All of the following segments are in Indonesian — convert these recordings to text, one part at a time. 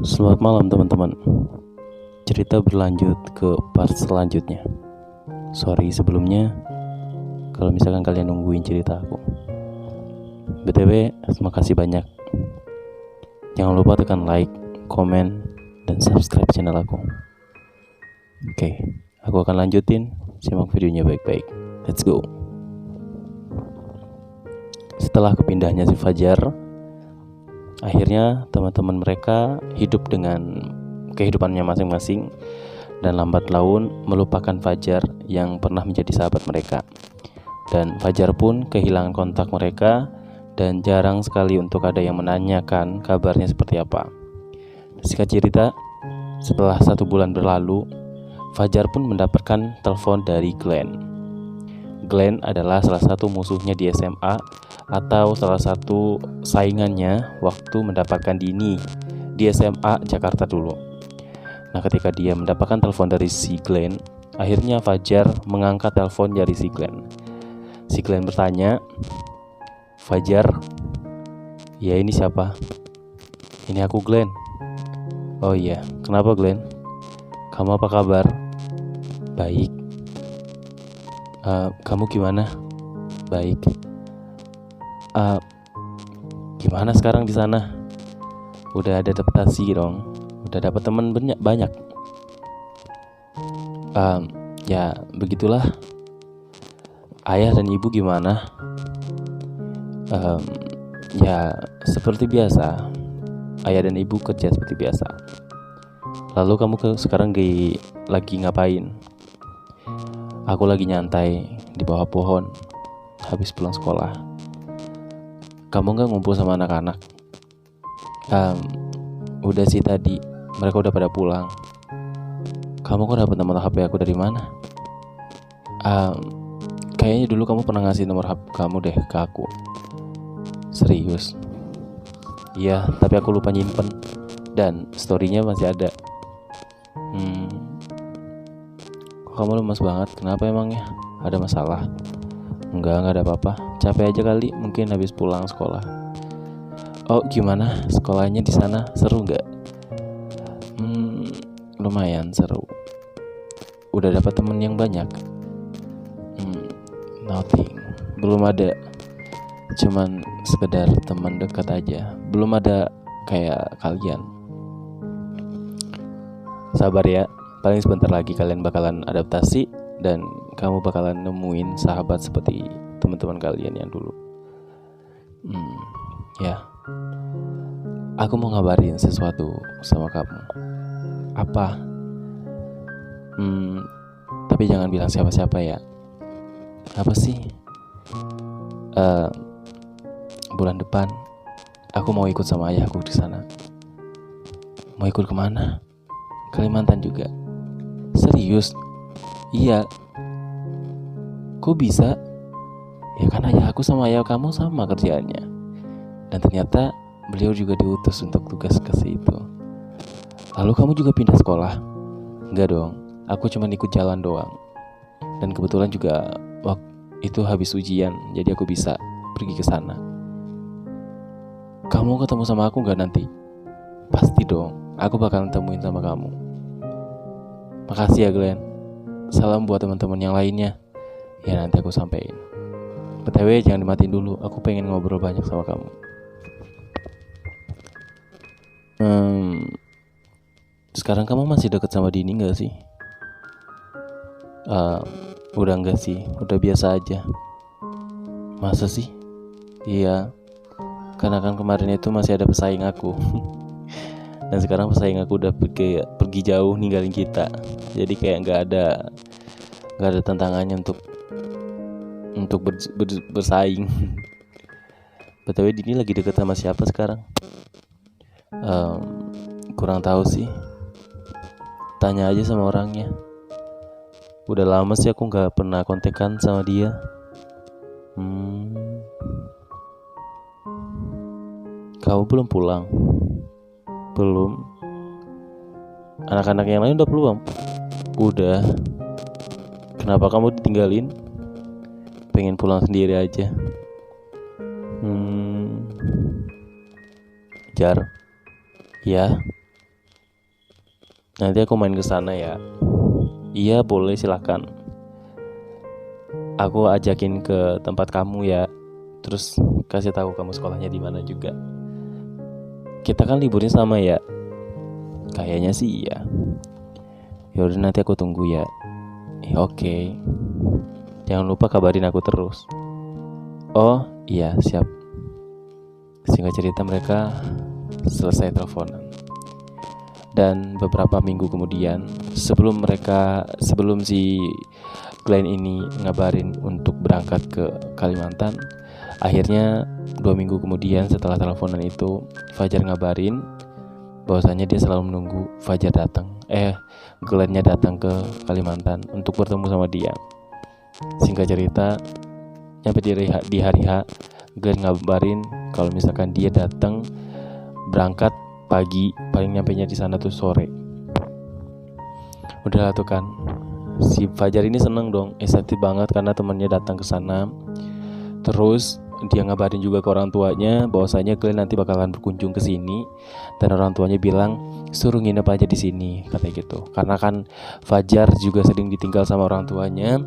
Selamat malam teman-teman. Cerita berlanjut ke part selanjutnya. Sorry sebelumnya kalau misalkan kalian nungguin cerita aku. BTW, terima kasih banyak. Jangan lupa tekan like, komen, dan subscribe channel aku. Oke, aku akan lanjutin. Simak videonya baik-baik. Let's go. Setelah kepindahnya si Fajar, akhirnya teman-teman mereka hidup dengan kehidupannya masing-masing dan lambat laun melupakan Fajar yang pernah menjadi sahabat mereka. Dan Fajar pun kehilangan kontak mereka dan jarang sekali untuk ada yang menanyakan kabarnya seperti apa. Singkat cerita, setelah 1 bulan berlalu, Fajar pun mendapatkan telepon dari Glenn. Glenn adalah salah satu musuhnya di SMA atau salah satu saingannya waktu mendapatkan Dini di SMA Jakarta dulu. Nah, ketika dia mendapatkan telepon dari si Glenn, akhirnya Fajar mengangkat telepon dari si Glenn. Si Glenn bertanya, "Fajar, ya ini siapa?" "Ini aku Glenn." "Oh iya, kenapa Glenn? Kamu apa kabar?" "Baik." Kamu gimana?" "Baik." Gimana sekarang di sana? Udah ada adaptasi dong? Udah dapat teman banyak? Ya begitulah. Ayah dan ibu gimana?" Ya seperti biasa. Ayah dan ibu kerja seperti biasa. Lalu kamu sekarang lagi ngapain?" "Aku lagi nyantai di bawah pohon habis pulang sekolah." "Kamu gak ngumpul sama anak-anak?" Udah sih tadi, mereka udah pada pulang." "Kamu kok dapet nomor HP aku dari mana?" Kayaknya dulu kamu pernah ngasih nomor HP kamu deh ke aku." "Serius?" "Iya, tapi aku lupa nyimpen. Dan storynya masih ada." Kok kamu lemas banget? Kenapa emangnya? Ada masalah?" Enggak ada apa-apa. Capek aja kali, mungkin habis pulang sekolah." "Oh, gimana? Sekolahnya di sana seru nggak?" Lumayan seru. Udah dapat temen yang banyak?" Nothing. Belum ada. Cuman sekedar teman dekat aja. Belum ada kayak kalian." "Sabar ya. Paling sebentar lagi kalian bakalan adaptasi dan kamu bakalan nemuin sahabat seperti teman-teman kalian yang dulu." Ya. Aku mau ngabarin sesuatu sama kamu." "Apa?" Tapi jangan bilang siapa-siapa ya." "Apa sih?" Bulan depan aku mau ikut sama ayahku di sana." "Mau ikut kemana?" "Kalimantan juga." "Serius?" "Iya." "Kok bisa?" "Ya kan ayah aku sama ayah kamu sama kerjaannya. Dan ternyata beliau juga diutus untuk tugas ke situ." "Lalu kamu juga pindah sekolah?" "Enggak dong, aku cuma ikut jalan doang. Dan kebetulan juga waktu itu habis ujian, jadi aku bisa pergi ke sana." "Kamu ketemu sama aku gak nanti?" "Pasti dong, aku bakalan temuin sama kamu." "Makasih ya Glenn. Salam buat teman-teman yang lainnya. Ya nanti aku sampein. BTW jangan dimatiin dulu, aku pengen ngobrol banyak sama kamu." Sekarang kamu masih deket sama Dini gak sih?" Udah enggak sih, udah biasa aja." "Masa sih?" "Iya, karena kan kemarin itu masih ada pesaing aku." Dan sekarang pesaing aku udah pergi jauh ninggalin kita. Jadi kayak gak ada tantangannya untuk bersaing. BTW Dini lagi deket sama siapa sekarang? Kurang tahu sih. Tanya aja sama orangnya. Udah lama sih aku gak pernah kontekan sama dia. Kamu belum pulang? Belum. Anak-anak yang lain udah pulang? Udah. Kenapa kamu ditinggalin? Pengen pulang sendiri aja. Jar. Ya. nanti aku main ke sana ya. Iya boleh, silakan. Aku ajakin ke tempat kamu ya. Terus kasih tahu kamu sekolahnya di mana juga. Kita kan liburnya sama ya. Kayaknya sih iya. Yaudah nanti aku tunggu ya. Oke. Jangan lupa kabarin aku terus. Oh iya siap. Singkat cerita mereka selesai teleponan. Dan beberapa minggu kemudian, sebelum si Glenn ini ngabarin untuk berangkat ke Kalimantan, akhirnya 2 minggu kemudian setelah teleponan itu, Fajar ngabarin bahwasanya dia selalu menunggu Fajar datang. Glennnya datang ke Kalimantan untuk bertemu sama dia. Singkat cerita, nyampe di hari H, Glenn ngabarin kalau misalkan dia datang berangkat pagi, paling nyampenya di sana tuh sore. Udah lah tuh kan, si Fajar ini seneng dong, excited banget karena temannya datang ke sana. Terus dia ngabarin juga ke orang tuanya bahwasanya Glenn nanti bakalan berkunjung ke sini, dan orang tuanya bilang suruh nginep aja di sini, katanya gitu. Karena kan Fajar juga sering ditinggal sama orang tuanya,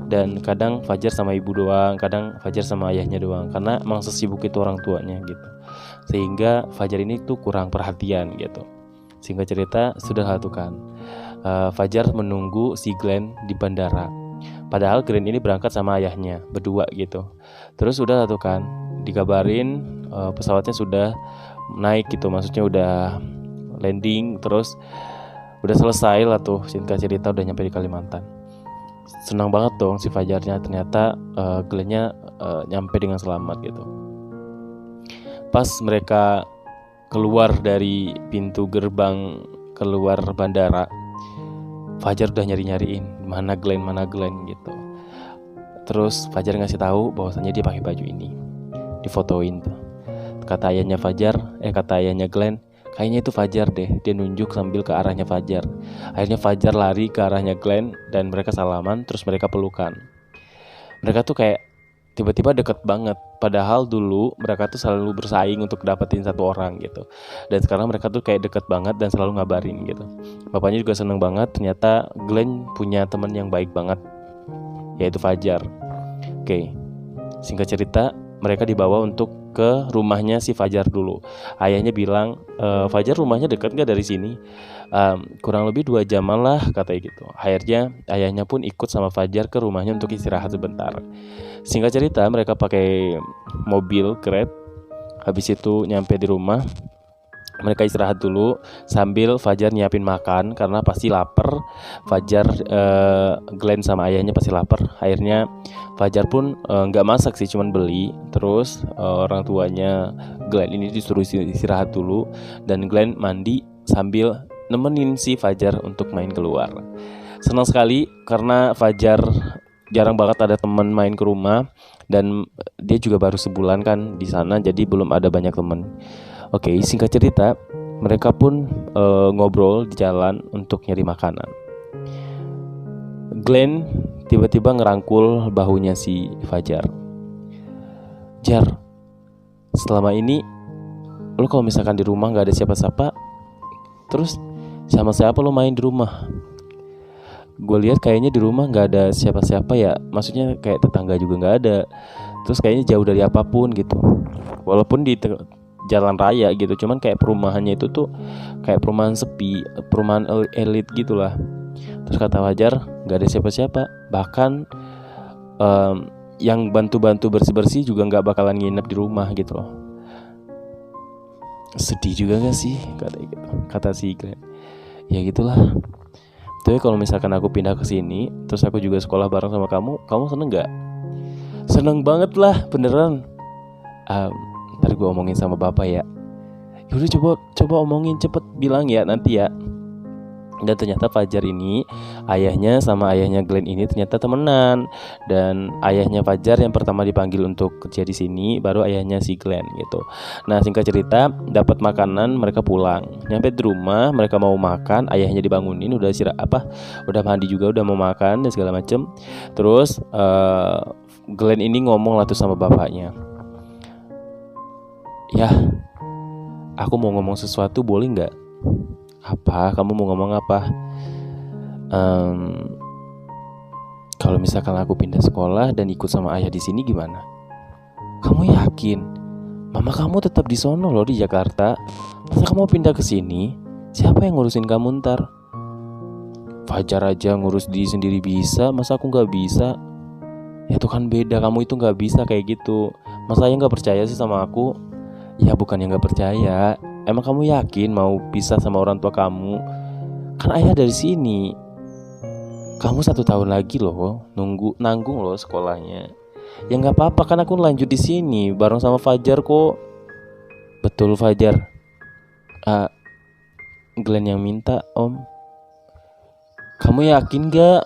dan kadang Fajar sama ibu doang, kadang Fajar sama ayahnya doang, karena emang sesibuk itu orang tuanya gitu. Sehingga Fajar ini tuh kurang perhatian gitu. Singkat cerita, sudah satu kan, Fajar menunggu si Glenn di bandara. Padahal Glenn ini berangkat sama ayahnya berdua gitu. Terus udah satu kan, dikabarin pesawatnya sudah naik gitu, maksudnya udah landing, terus udah selesai lah tuh. Singkat cerita udah nyampe di Kalimantan. Senang banget dong si Fajarnya, ternyata Glennnya nyampe dengan selamat gitu. Pas mereka keluar dari pintu gerbang keluar bandara, Fajar udah nyariin mana Glenn gitu. Terus Fajar ngasih tahu bahwasanya dia pakai baju ini, difotoin tuh. Kata ayahnya Glenn, kayaknya itu Fajar deh. Dia nunjuk sambil ke arahnya Fajar. Akhirnya Fajar lari ke arahnya Glenn dan mereka salaman, terus mereka pelukan. Mereka tuh kayak tiba-tiba deket banget. Padahal dulu mereka tuh selalu bersaing untuk dapetin satu orang gitu. Dan sekarang mereka tuh kayak deket banget dan selalu ngabarin gitu. Bapaknya juga seneng banget, ternyata Glenn punya teman yang baik banget, yaitu Fajar. Oke, singkat cerita, mereka dibawa untuk ke rumahnya si Fajar dulu. Ayahnya bilang, Fajar rumahnya dekat gak dari sini? Kurang lebih 2 jaman lah, katanya gitu. Akhirnya ayahnya pun ikut sama Fajar ke rumahnya untuk istirahat sebentar. Singkat cerita, mereka pakai mobil Grab. Habis itu nyampe di rumah, mereka istirahat dulu sambil Fajar nyiapin makan karena pasti lapar. Glenn sama ayahnya pasti lapar. Akhirnya Fajar pun nggak masak sih, cuman beli. Terus orang tuanya Glenn ini disuruh istirahat dulu, dan Glenn mandi sambil nemenin si Fajar untuk main keluar. Senang sekali karena Fajar jarang banget ada teman main ke rumah, dan dia juga baru sebulan kan di sana, jadi belum ada banyak teman. Oke, singkat cerita, mereka pun ngobrol di jalan untuk nyari makanan. Glenn tiba-tiba ngerangkul bahunya si Fajar. Jar, selama ini lo kalau misalkan di rumah gak ada siapa-siapa, terus sama siapa lo main di rumah? Gue lihat kayaknya di rumah gak ada siapa-siapa ya, maksudnya kayak tetangga juga gak ada. Terus kayaknya jauh dari apapun gitu. Walaupun di jalan raya gitu, cuman kayak perumahannya itu tuh kayak perumahan sepi, perumahan elit gitulah. Terus kata Fajar, gak ada siapa-siapa. Bahkan yang bantu-bantu bersih-bersih juga gak bakalan nginep di rumah gitu loh. Sedih juga gak sih? Kata si Glenn. Ya gitulah. Tapi kalau misalkan aku pindah ke sini, terus aku juga sekolah bareng sama kamu seneng gak? Seneng banget lah, beneran. Ntar gue omongin sama bapak ya. Yaudah coba omongin, cepet bilang ya nanti ya. Dan ternyata Fajar ini, ayahnya sama ayahnya Glenn ini ternyata temenan. Dan ayahnya Fajar yang pertama dipanggil untuk kerja di sini, baru ayahnya si Glenn gitu. Nah singkat cerita, dapat makanan, mereka pulang. Nyampe di rumah, mereka mau makan, ayahnya dibangunin, udah mandi juga, udah mau makan dan segala macem. Terus Glenn ini ngomong lah tuh sama bapaknya, ya, aku mau ngomong sesuatu boleh nggak? Apa? Kamu mau ngomong apa? Kalau misalkan aku pindah sekolah dan ikut sama ayah di sini gimana? Kamu yakin? Mama kamu tetap di sono loh, di Jakarta. Masa kamu pindah ke sini? Siapa yang ngurusin kamu ntar? Fajar aja ngurus diri sendiri bisa, masa aku gak bisa? Ya itu kan beda, kamu itu gak bisa kayak gitu. Masa ayah gak percaya sih sama aku? Ya bukannya gak percaya. Emang kamu yakin mau pisah sama orang tua kamu? Kan ayah dari sini. Kamu 1 tahun lagi loh, nanggung loh sekolahnya. Ya gak apa-apa, kan aku lanjut di sini bareng sama Fajar kok. Betul Fajar. Glenn yang minta om. Kamu yakin gak?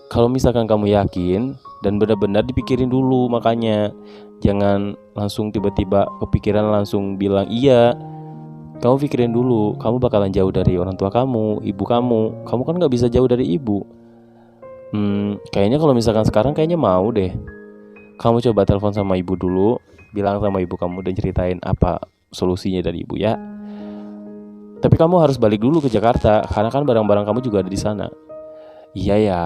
Kalau misalkan kamu yakin dan benar-benar dipikirin dulu, makanya jangan langsung tiba-tiba kepikiran langsung bilang iya. Kamu pikirin dulu, kamu bakalan jauh dari orang tua kamu, ibu kamu. Kamu kan gak bisa jauh dari ibu. Kayaknya kalau misalkan sekarang kayaknya mau deh. Kamu coba telepon sama ibu dulu, bilang sama ibu kamu dan ceritain apa solusinya dari ibu ya. Tapi kamu harus balik dulu ke Jakarta karena kan barang-barang kamu juga ada di sana. Iya ya.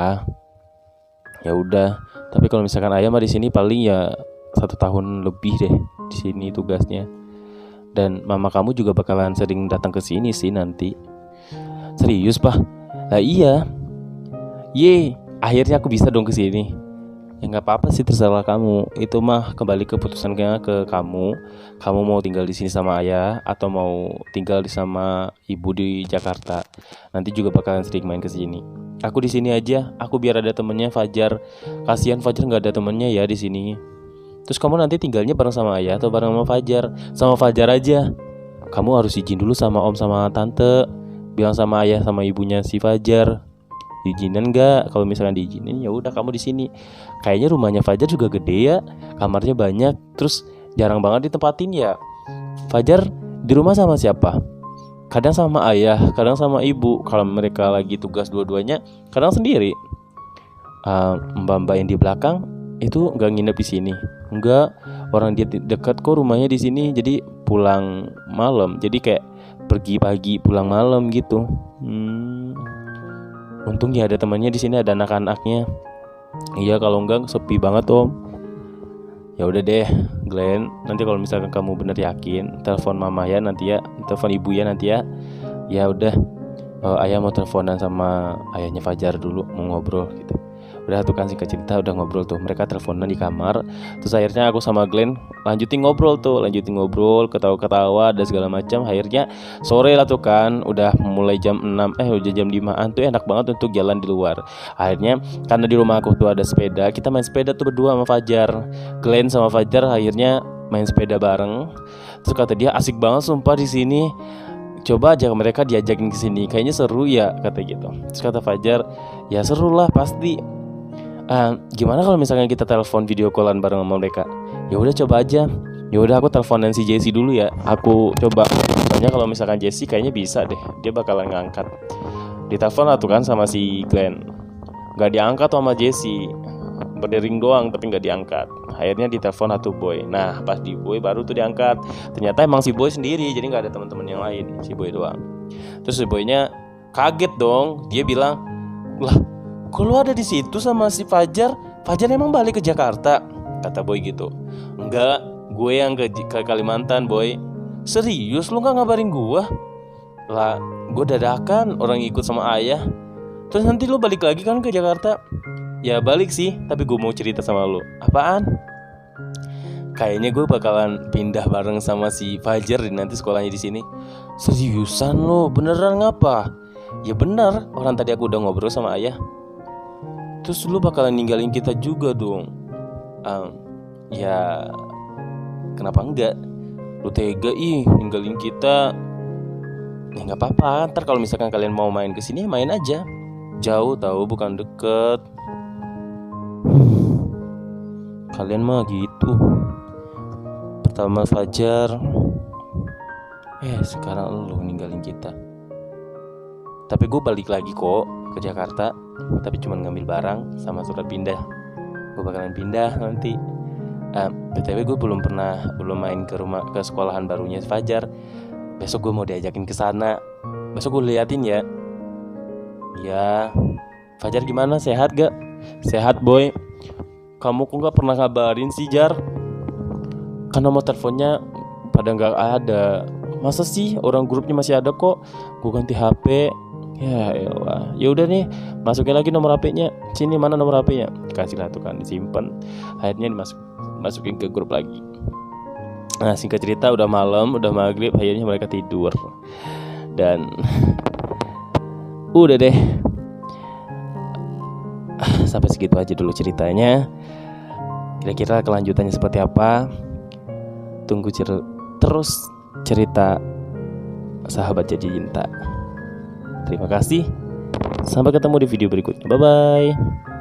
Ya udah. Tapi kalau misalkan ayah mah di sini paling ya 1 tahun lebih deh di sini tugasnya. Dan mama kamu juga bakalan sering datang ke sini sih nanti. Serius pak? Lah iya. Akhirnya aku bisa dong ke sini. Ya nggak apa-apa sih, terserah kamu. Itu mah kembali keputusannya ke kamu. Kamu mau tinggal di sini sama ayah atau mau tinggal sama ibu di Jakarta. Nanti juga bakalan sering main ke sini. Aku di sini aja. Aku biar ada temennya Fajar. Kasihan Fajar nggak ada temennya ya di sini. Terus kamu nanti tinggalnya bareng sama ayah atau bareng sama Fajar? Sama Fajar aja. Kamu harus izin dulu sama om sama tante. Bilang sama ayah sama ibunya si Fajar. Diizinin nggak? Kalau misalkan diizinin ya udah kamu di sini. Kayaknya rumahnya Fajar juga gede ya, kamarnya banyak, terus jarang banget ditempatin ya. Fajar di rumah sama siapa? Kadang sama ayah, kadang sama ibu. Kalau mereka lagi tugas dua-duanya, kadang sendiri. Mbak-mbak yang di belakang itu nggak nginep di sini. Enggak, orang dia dekat kok rumahnya di sini. Jadi pulang malam. Jadi kayak pergi pagi pulang malam gitu. Untung ya ada temannya di sini, ada anak-anaknya. Iya, kalau enggak sepi banget om. Ya udah deh Glenn, nanti kalau misalkan kamu bener yakin, telepon mama ya nanti ya, telepon ibu ya nanti ya. Ya udah, ayah mau teleponan sama ayahnya Fajar dulu, mau ngobrol gitu. Udah tuh kan singkat cerita udah ngobrol tuh, mereka teleponan di kamar. Terus akhirnya aku sama Glenn lanjutin ngobrol, ketawa-ketawa dan segala macam. Akhirnya sore lah tuh kan, udah mulai jam 6, udah jam 5an tuh enak banget untuk jalan di luar. Akhirnya karena di rumah aku tuh ada sepeda, kita main sepeda tuh berdua sama Fajar. Glenn sama Fajar akhirnya main sepeda bareng. Terus kata dia asik banget sumpah di sini. Coba aja mereka diajakin ke sini, kayaknya seru ya kata gitu. Terus kata Fajar, ya seru lah pasti. Gimana kalau misalnya kita telepon video callan bareng sama mereka? Ya udah coba aja. Ya udah aku teleponan si Jesse dulu ya. Aku coba. Soalnya kalau misalkan Jesse kayaknya bisa deh. Dia bakalan ngangkat. Ditelepon lah tuh kan sama si Glenn. Gak diangkat sama Jesse. Berdering doang tapi gak diangkat. Akhirnya ditelepon satu Boy. Nah pas di Boy baru tuh diangkat. Ternyata emang si Boy sendiri. Jadi gak ada teman-teman yang lain. Si Boy doang. Terus si Boynya kaget dong. Dia bilang, lah kok lu ada di situ sama si Fajar? Fajar emang balik ke Jakarta? Kata Boy gitu. Enggak, gue yang ke Kalimantan Boy. Serius lu gak ngabarin gue? Lah gue dadakan, orang ikut sama ayah. Terus nanti lu balik lagi kan ke Jakarta? Ya balik sih, tapi gue mau cerita sama lu. Apaan? Kayaknya gue bakalan pindah bareng sama si Fajar nanti sekolahnya di sini. Seriusan lu? Beneran ngapa? Ya bener, orang tadi aku udah ngobrol sama ayah. Terus lu bakalan ninggalin kita juga dong. Ya kenapa enggak? Lu tega ninggalin kita. Ya gak apa-apa, ntar kalau misalkan kalian mau main kesini main aja. Jauh tahu, bukan deket. Kalian mah gitu. Pertama Fajar, sekarang lu ninggalin kita. Tapi gue balik lagi kok ke Jakarta, tapi cuma ngambil barang sama surat pindah. Gue bakalan pindah nanti. BTW gue belum main ke sekolahan barunya Fajar. Besok gue mau diajakin ke sana. besok gue liatin ya. Ya, Fajar gimana, sehat gak? Sehat boy. Kamu kok gak pernah ngabarin sih Jar? Kan nomor teleponnya pada gak ada. Masa sih, orang grupnya masih ada kok. Gue ganti HP. Ya elah. Ya udah nih, masukin lagi nomor HP-nya. Sini, mana nomor HP-nya? Kasih lah tuh kan, disimpan. Akhirnya masukin ke grup lagi. Nah, singkat cerita udah malam, udah maghrib, akhirnya mereka tidur. Dan udah deh, sampai segitu aja dulu ceritanya. Kira-kira kelanjutannya seperti apa? Tunggu terus cerita Sahabat Jadi Cinta. Terima kasih. Sampai ketemu di video berikutnya. Bye bye.